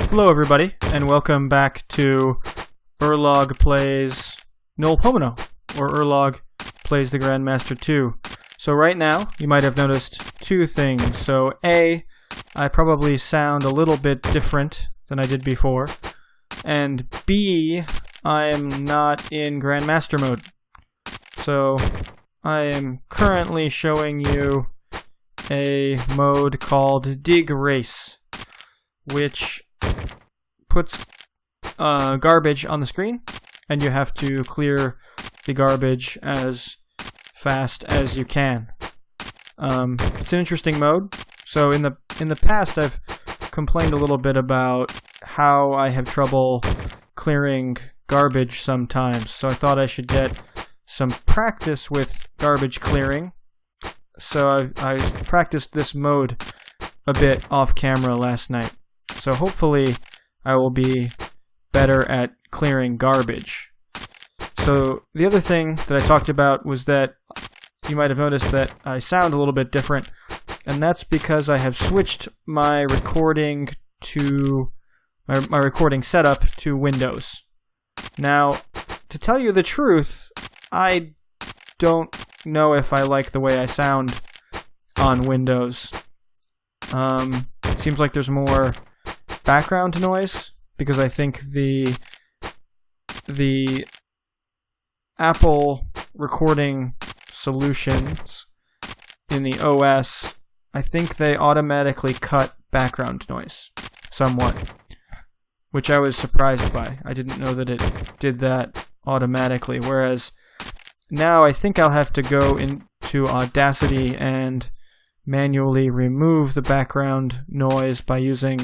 Hello everybody, and welcome back to Urlog Plays Null Pomino, or Urlog Plays the Grandmaster 2. So right now, you might have noticed two things. So A, I probably sound a little bit different than I did before, and B, I am not in Grandmaster mode. So I am currently showing you a mode called Dig Race, which puts garbage on the screen, and you have to clear the garbage as fast as you can. It's an interesting mode. So in the past, I've complained a little bit about how I have trouble clearing garbage sometimes. So I thought I should get some practice with garbage clearing. So I practiced this mode a bit off camera last night. So hopefully I will be better at clearing garbage. So the other thing that I talked about was that you might have noticed that I sound a little bit different, and that's because I have switched my recording to my recording setup to Windows. Now, to tell you the truth, I don't know if I like the way I sound on Windows. It seems like there's more background noise, because I think the Apple recording solutions in the OS, I think they automatically cut background noise somewhat, which I was surprised by. I didn't know that it did that automatically, whereas now I think I'll have to go into Audacity and manually remove the background noise by using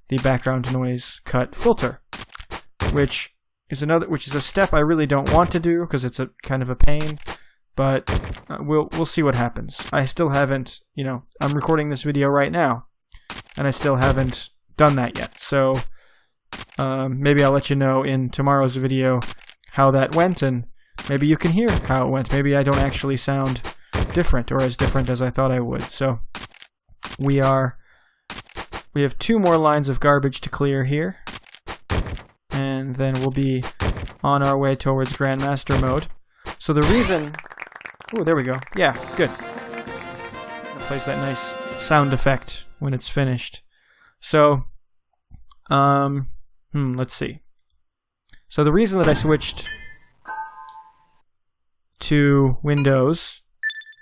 the background noise cut filter, which is a step I really don't want to do because it's a kind of a pain, but we'll see what happens. I still haven't, I'm recording this video right now, and I still haven't done that yet. So maybe I'll let you know in tomorrow's video how that went, and maybe you can hear how it went. Maybe I don't actually sound different, or as different as I thought I would. So we have two more lines of garbage to clear here, and then we'll be on our way towards Grandmaster mode. So the reason... Oh, there we go. Yeah, good. It plays that nice sound effect when it's finished. So, let's see. So the reason that I switched to Windows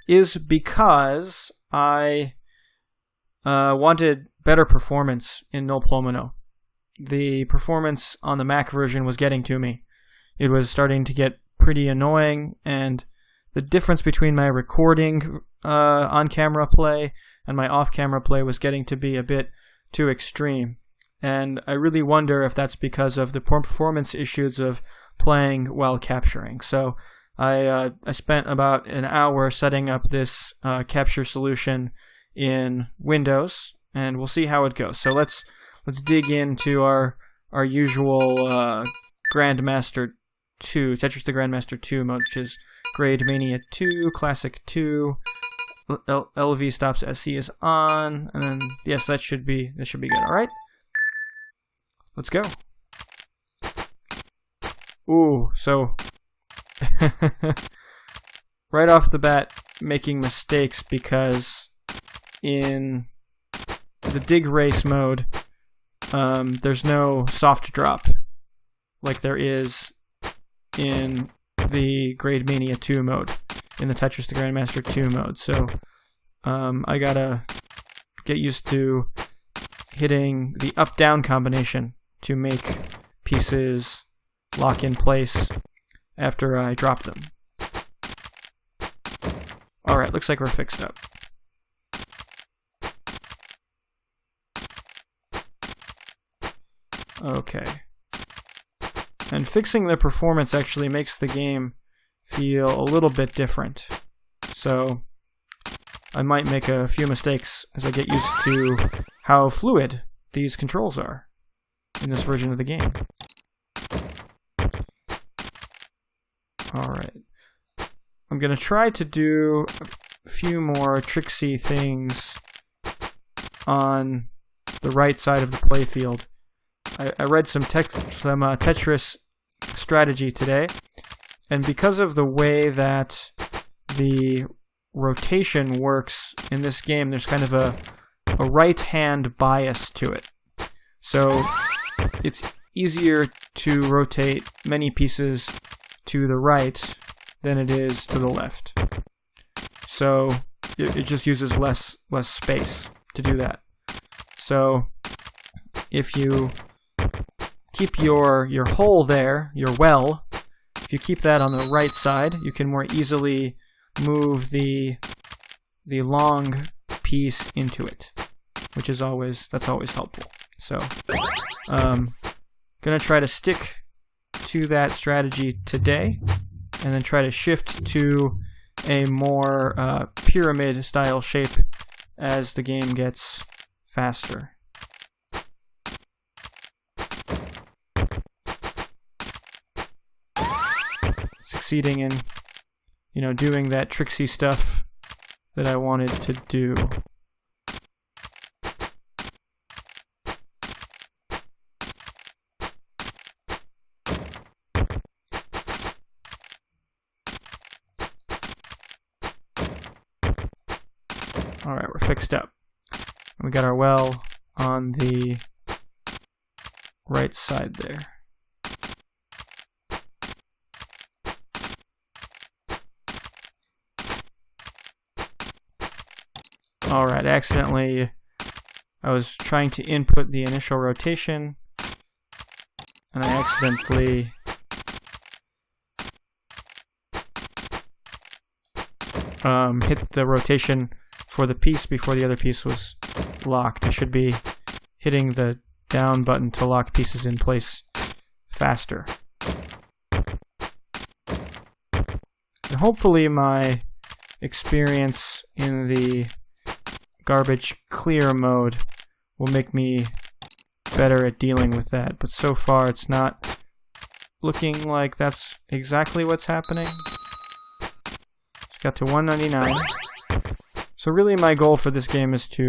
is because I wanted better performance in Null Pomino. The performance on the Mac version was getting to me. It was starting to get pretty annoying, and the difference between my recording on-camera play and my off-camera play was getting to be a bit too extreme. And I really wonder if that's because of the performance issues of playing while capturing. So I spent about an hour setting up this capture solution in Windows, and we'll see how it goes. So let's dig into our usual Grandmaster 2, Tetris the Grandmaster 2 mode, which is Grade Mania 2, Classic 2, LV stops SC is on, and then yes, that should be good. All right, let's go. Ooh, so right off the bat, making mistakes because in the Dig Race mode, there's no soft drop like there is in the Grade Mania 2 mode, in the Tetris the Grandmaster 2 mode. So I gotta get used to hitting the up-down combination to make pieces lock in place after I drop them. Alright, looks like we're fixed up. Okay. And fixing the performance actually makes the game feel a little bit different. So I might make a few mistakes as I get used to how fluid these controls are in this version of the game. Alright. I'm going to try to do a few more tricksy things on the right side of the playfield I read some Tetris strategy today, and because of the way that the rotation works in this game, there's kind of a right-hand bias to it. So it's easier to rotate many pieces to the right than it is to the left. So it just uses less space to do that. So if you keep your hole there, your well, if you keep that on the right side, you can more easily move the long piece into it, which is always helpful. So gonna try to stick to that strategy today, and then try to shift to a more pyramid style shape as the game gets faster. Succeeding in, doing that tricksy stuff that I wanted to do. Alright, we're fixed up. We got our well on the right side there. Alright, accidentally, I was trying to input the initial rotation, and I accidentally hit the rotation for the piece before the other piece was locked. I should be hitting the down button to lock pieces in place faster. And hopefully my experience in the garbage clear mode will make me better at dealing with that, but so far it's not looking like that's exactly what's happening. Just got to 199. So really my goal for this game is to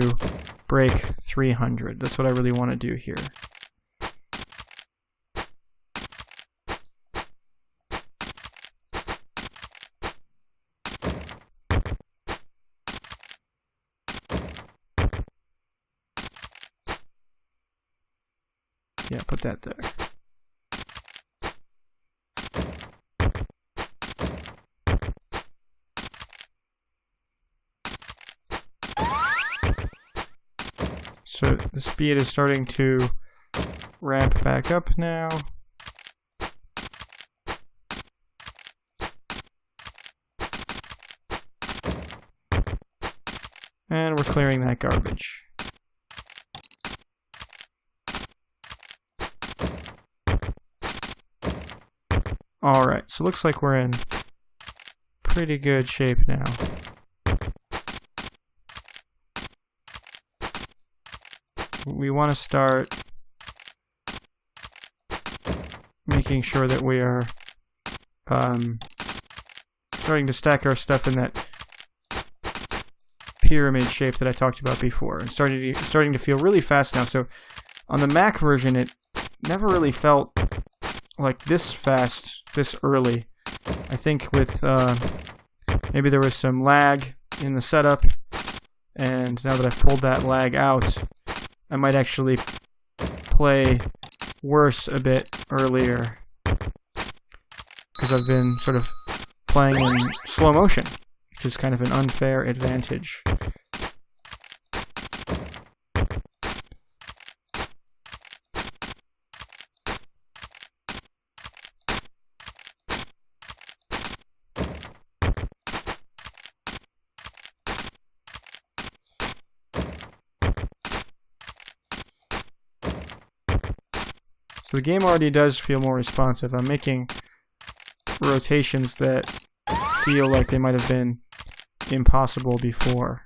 break 300. That's what I really want to do here. Yeah, put that there. So the speed is starting to ramp back up now. And we're clearing that garbage. Alright, so looks like we're in pretty good shape now. We want to start making sure that we are starting to stack our stuff in that pyramid shape that I talked about before. It's starting to feel really fast now. So on the Mac version, it never really felt like this fast, this early. I think with maybe there was some lag in the setup, and now that I've pulled that lag out, I might actually play worse a bit earlier, because I've been sort of playing in slow motion, which is kind of an unfair advantage. So the game already does feel more responsive. I'm making rotations that feel like they might have been impossible before.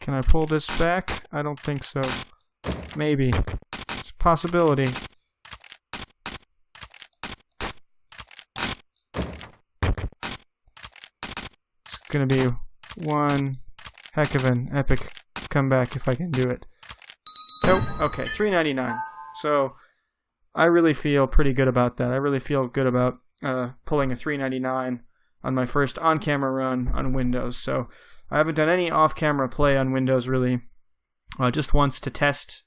Can I pull this back? I don't think so. Maybe. It's a possibility. It's gonna be one heck of an epic comeback if I can do it. Nope. Okay, $3.99. So I really feel pretty good about that. I really feel good about pulling a $3.99 on my first on-camera run on Windows. So I haven't done any off-camera play on Windows really, just once to test,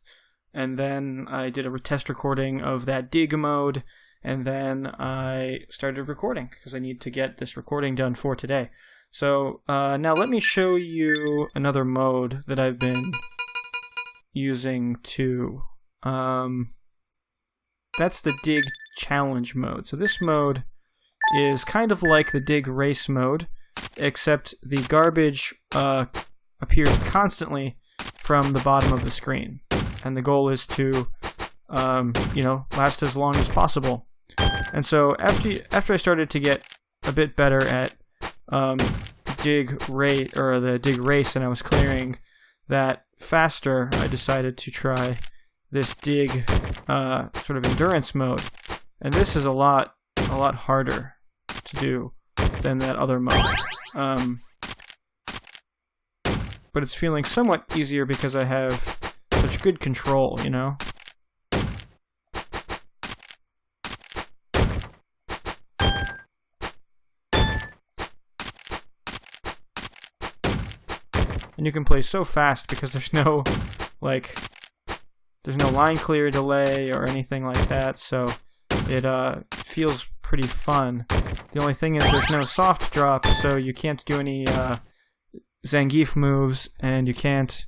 and then I did a test recording of that dig mode, and then I started recording because I need to get this recording done for today. So now let me show you another mode that I've been using too. That's the dig challenge mode. So this mode is kind of like the dig race mode, except the garbage appears constantly from the bottom of the screen, and the goal is to last as long as possible. And so after I started to get a bit better at the dig race, and I was clearing that faster, I decided to try this dig sort of endurance mode, and this is a lot harder to do than that other mode. But it's feeling somewhat easier because I have such good control, you know? And you can play so fast because there's no line clear delay or anything like that, so it feels pretty fun. The only thing is there's no soft drop, so you can't do any Zangief moves, and you can't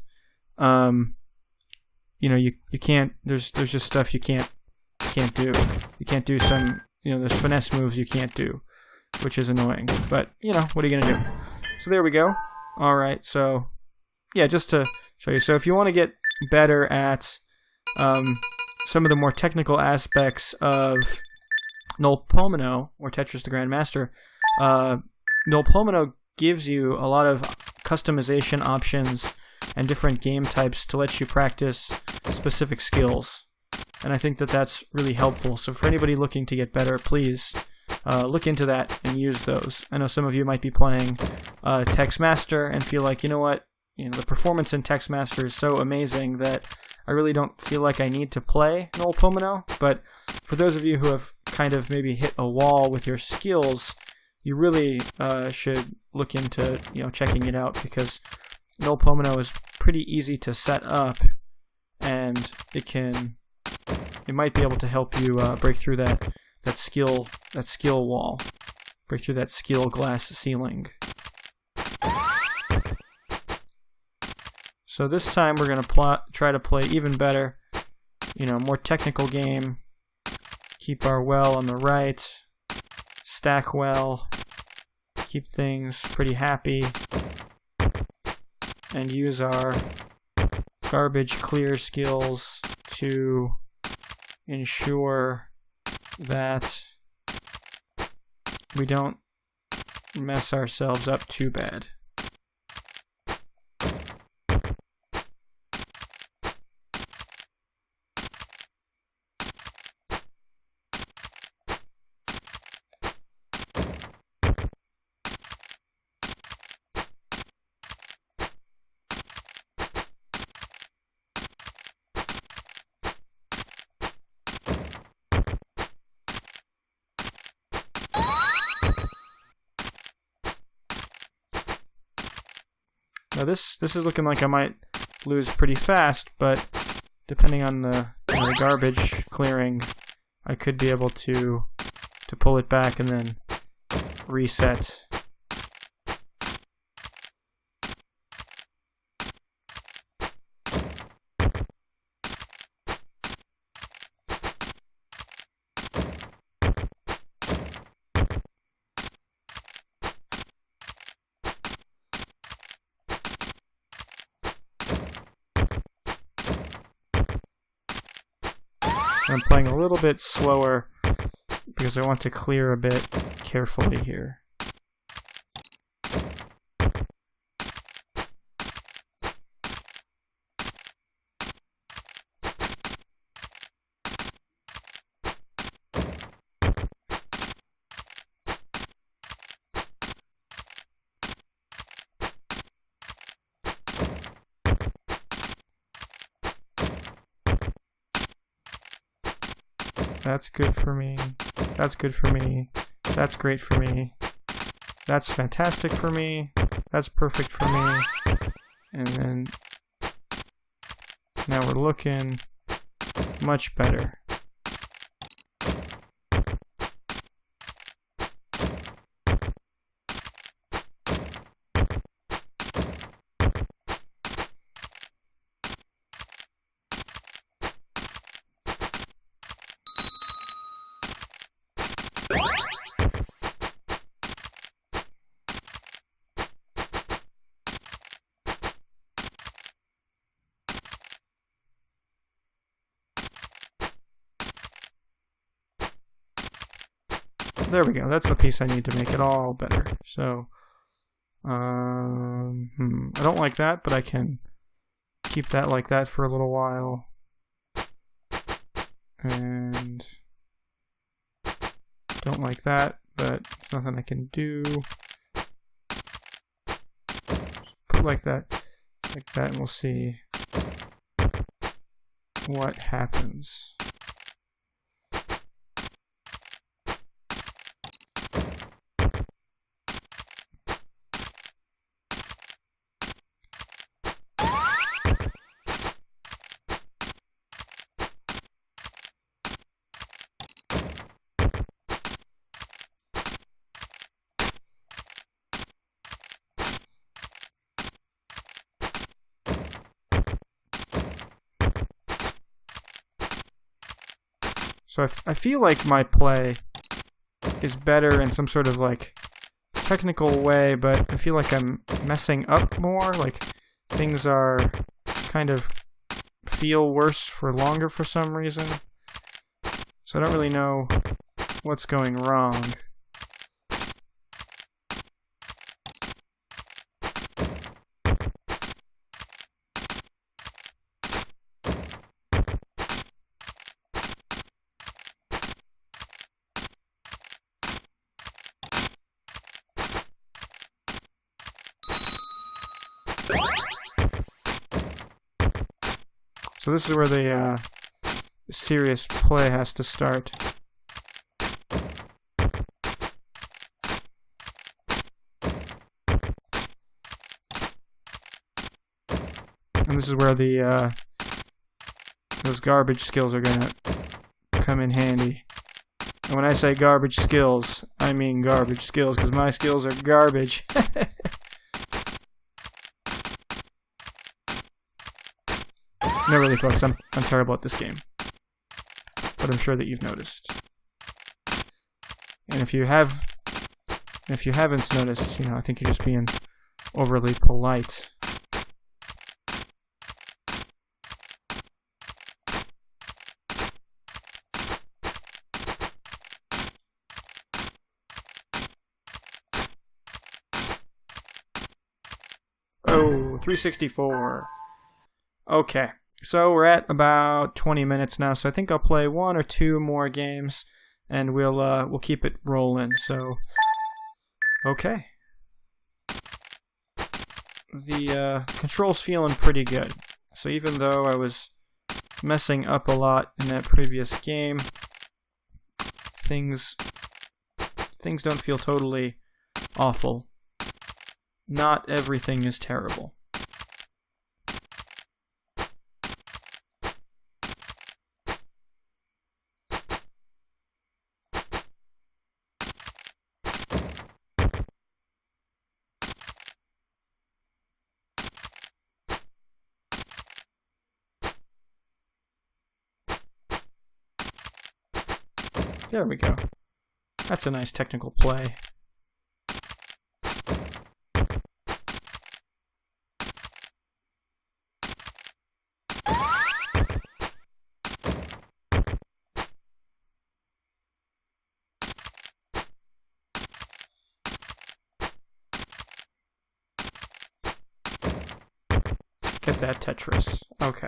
you can't there's just stuff you can't do. You can't do some, there's finesse moves you can't do, which is annoying. But, what are you going to do? So there we go. Alright, so yeah, just to show you. So if you want to get better at some of the more technical aspects of NullPomeno, or Tetris the Grandmaster, NullPomeno gives you a lot of customization options and different game types to let you practice specific skills. And I think that that's really helpful. So for anybody looking to get better, please look into that and use those. I know some of you might be playing Textmaster and feel like, the performance in Textmaster is so amazing that I really don't feel like I need to play NullPomeno. But for those of you who have kind of maybe hit a wall with your skills, you really should look into checking it out, because NullPomeno is pretty easy to set up, and it might be able to help you break through that skill wall, break through that skill glass ceiling. So this time we're going to try to play even better, more technical game, keep our well on the right, stack well, keep things pretty happy, and use our garbage clear skills to ensure that we don't mess ourselves up too bad. Now this is looking like I might lose pretty fast, but depending on the garbage clearing, I could be able to pull it back and then reset. I'm playing a little bit slower because I want to clear a bit carefully here. That's good for me. That's good for me. That's great for me. That's fantastic for me. That's perfect for me. And then now we're looking much better. There we go. That's the piece I need to make it all better. So, I don't like that, but I can keep that like that for a little while. And don't like that, but there's nothing I can do. Just put like that, and we'll see what happens. So I feel like my play is better in some sort of like technical way, but I feel like I'm messing up more. Like things are kind of feel worse for longer for some reason. So I don't really know what's going wrong. So this is where the serious play has to start. And this is where the those garbage skills are gonna come in handy. And when I say garbage skills, I mean garbage skills, because my skills are garbage. No, really, folks, I'm terrible at this game. But I'm sure that you've noticed. And if you haven't noticed, you know, I think you're just being overly polite. Oh, 364. Okay. So we're at about 20 minutes now, so I think I'll play one or two more games, and we'll keep it rolling. So, okay, the controls feeling pretty good. So even though I was messing up a lot in that previous game, things don't feel totally awful. Not everything is terrible. There we go. That's a nice technical play. Get that Tetris. Okay.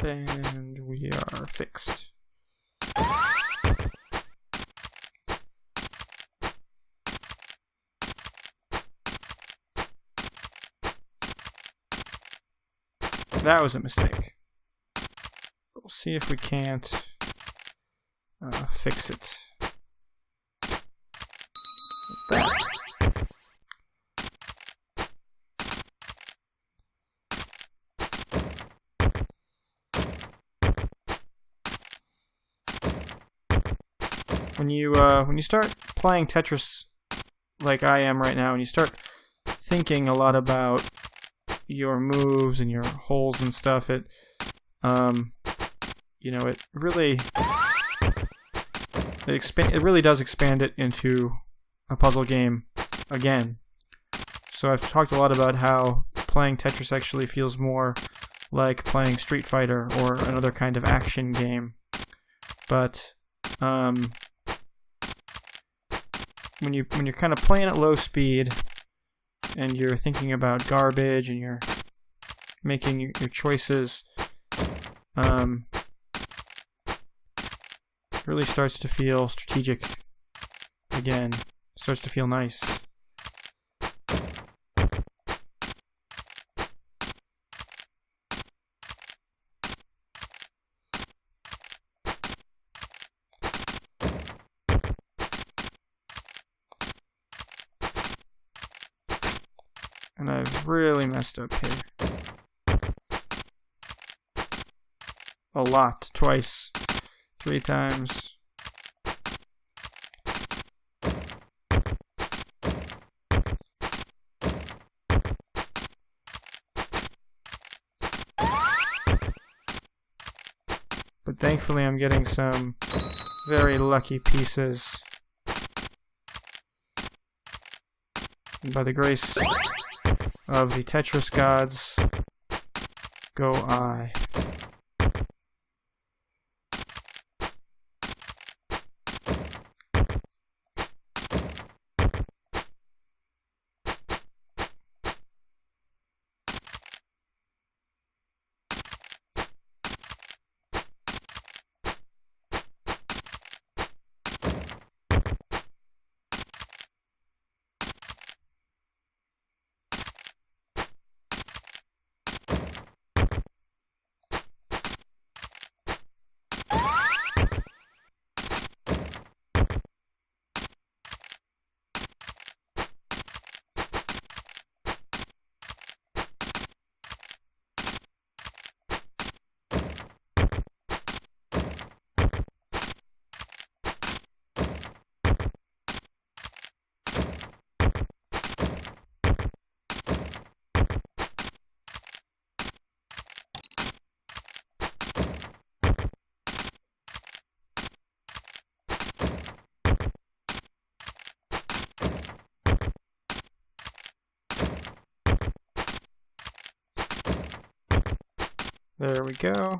and we are fixed. That was a mistake. We'll see if we can't fix it. Like that. When you start playing Tetris like I am right now, and you start thinking a lot about your moves and your holes and stuff, it you know, it really does expand it into a puzzle game again. So I've talked a lot about how playing Tetris actually feels more like playing Street Fighter or another kind of action game. But when you're kind of playing at low speed and you're thinking about garbage and you're making your choices, it really starts to feel strategic again. It starts to feel nice. And I've really messed up here. A lot. Twice. 3 times. But thankfully I'm getting some very lucky pieces. And by the grace of the Tetris gods, go I. There we go.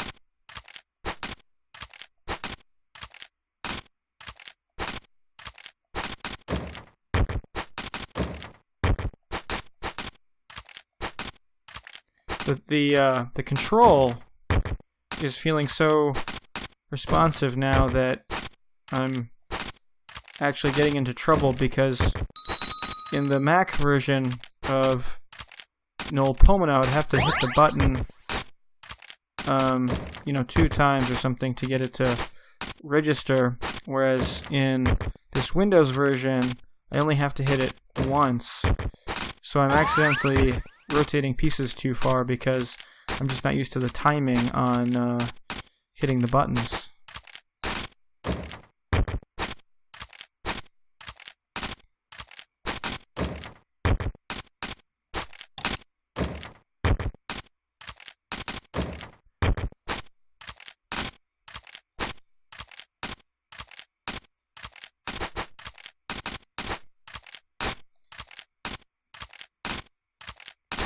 The control is feeling so responsive now that I'm actually getting into trouble, because in the Mac version of Noel Pomino, I'd have to hit the button 2 times or something to get it to register, whereas in this Windows version I only have to hit it once. So I'm accidentally rotating pieces too far because I'm just not used to the timing on hitting the buttons.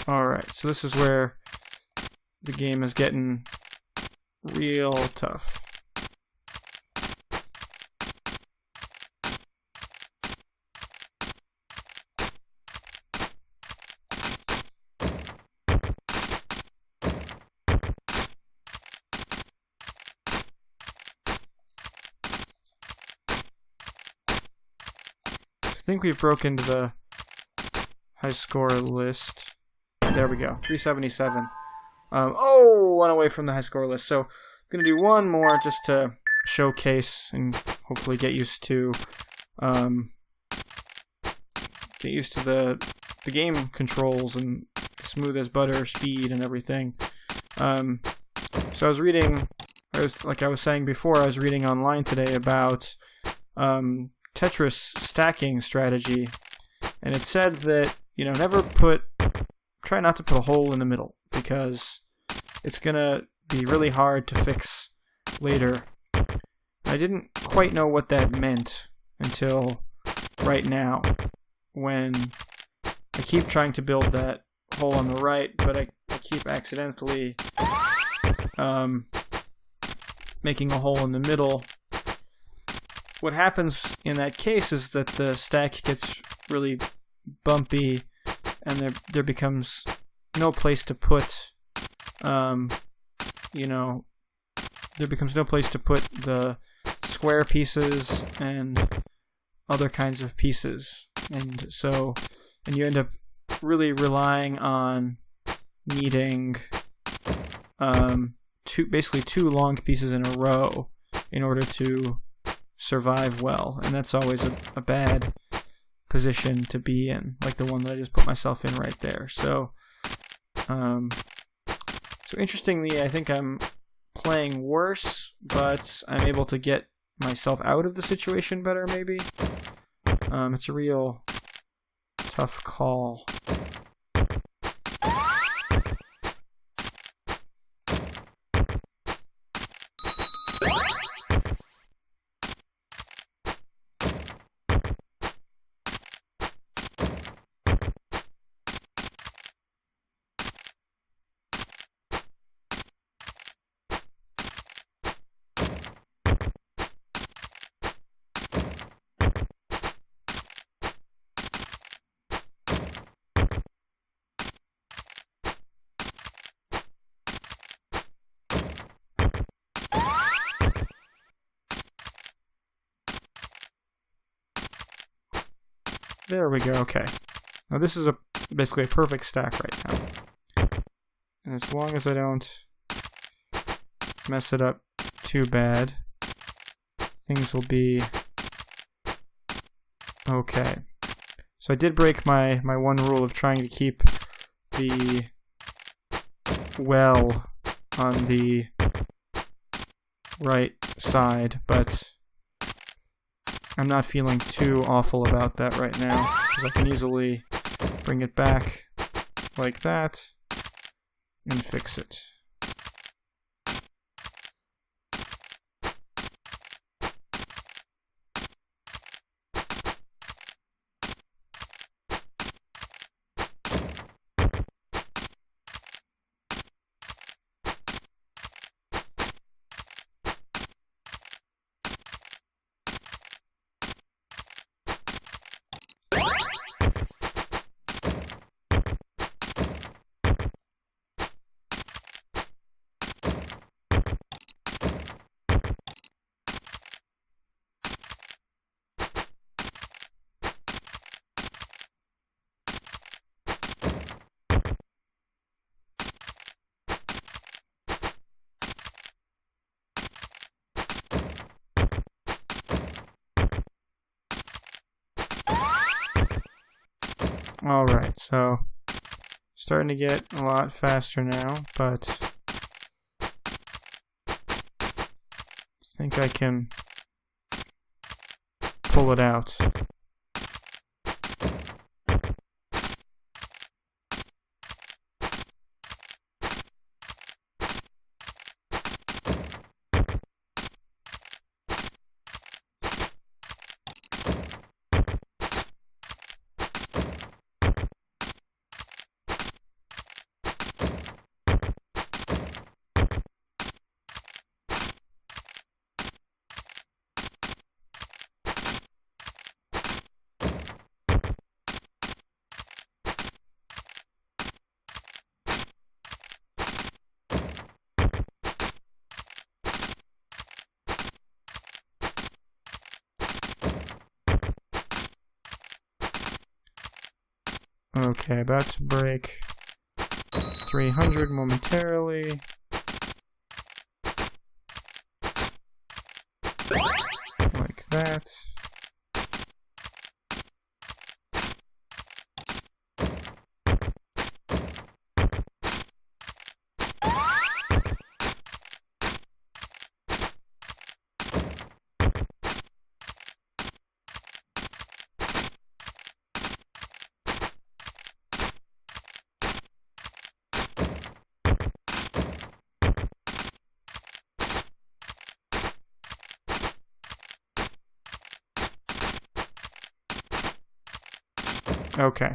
Alright, so this is where the game is getting real tough. think we've broken into the high score list. There we go, 377. Oh, one away from the high score list. So I'm gonna do one more just to showcase and hopefully get used to the game controls and smooth as butter speed and everything. So I was reading, like I was saying before, I was reading online today about Tetris stacking strategy, and it said that, you know, try not to put a hole in the middle, because it's gonna be really hard to fix later. I didn't quite know what that meant until right now, when I keep trying to build that hole on the right, but I keep accidentally making a hole in the middle. What happens in that case is that the stack gets really bumpy, and there becomes no place to put, there becomes no place to put the square pieces and other kinds of pieces, and you end up really relying on needing basically two long pieces in a row in order to survive well, and that's always a bad position to be in, like the one that I just put myself in right there. So interestingly, I think I'm playing worse, but I'm able to get myself out of the situation better, maybe. It's a real tough call. There we go, okay. Now this is basically a perfect stack right now. And as long as I don't mess it up too bad, things will be okay. So I did break my one rule of trying to keep the well on the right side, but I'm not feeling too awful about that right now, because I can easily bring it back like that and fix it. Alright, so starting to get a lot faster now, but I think I can pull it out. Okay, about to break 300 momentarily. Like that. Okay.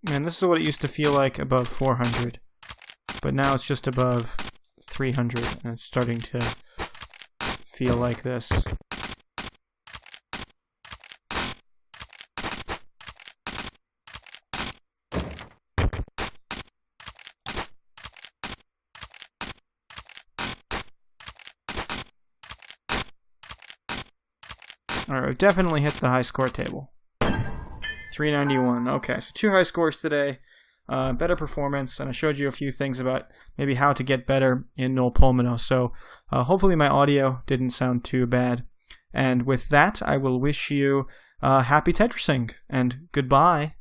Man, this is what it used to feel like above 400, but now it's just above 300, and it's starting to feel like this. Alright, we've definitely hit the high score table. 391. Okay, so 2 high scores today. Better performance, and I showed you a few things about maybe how to get better in Null Pulmono. So hopefully my audio didn't sound too bad. And with that, I will wish you happy Tetrising, and goodbye.